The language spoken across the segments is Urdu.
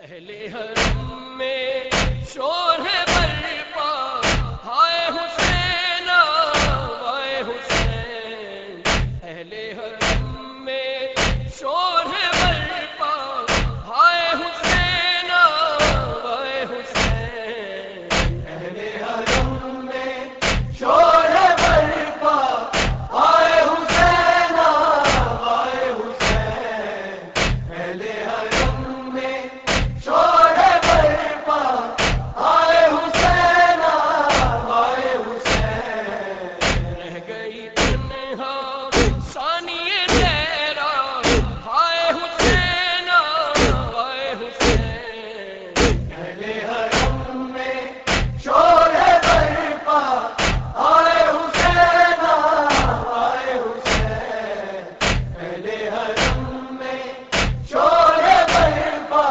اہل حرم میں شور ہے برپا، ہائے حسین ہائے حسین. اہل حرم میں شور ہے برپا، ہائے حسین ہائے حسین. اہل حرم میں شور ہے برپا، ہائے حسین ہائے حسین. اہل حرم میں شور ہے برپا، ہائے حسین ہائے حسین. رہ گئی تنہا ثانیہ تیرا، ہائے حسین ہائے حسین. اہل حرم میں شور ہے برپا، ہائے حسین ہائے حسین. اہل حرم میں شور ہے برپا،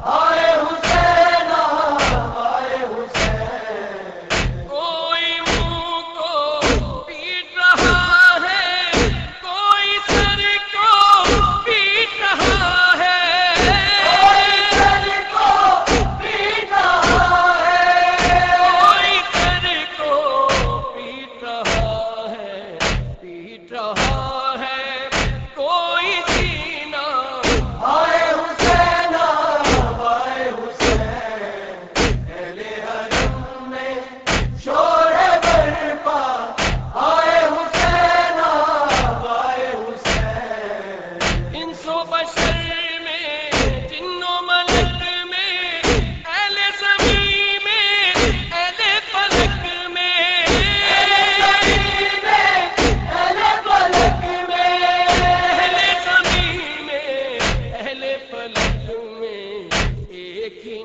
ہائے حسین ہائے حسین. کوئی منہ کو پیٹ رہا ہے، کوئی سر کو پیٹ رہا ہے، کوئی سر کو پیٹ رہا ہے، کوئی سر کو پیٹ رہا ہے، پیٹ رہا ہے کوئی سینہ، ہائے حسین ہائے حسین. اہل حرم میں شور ہے برپا، ہائے حسین ہائے حسین. انس و بشر میں، جن و ملک میں، اہل زمین میں، اہل فلک میں، اہل زمین میں، اہل فلک میں، اہل زمین میں، اہل فلک میں. ایک ہی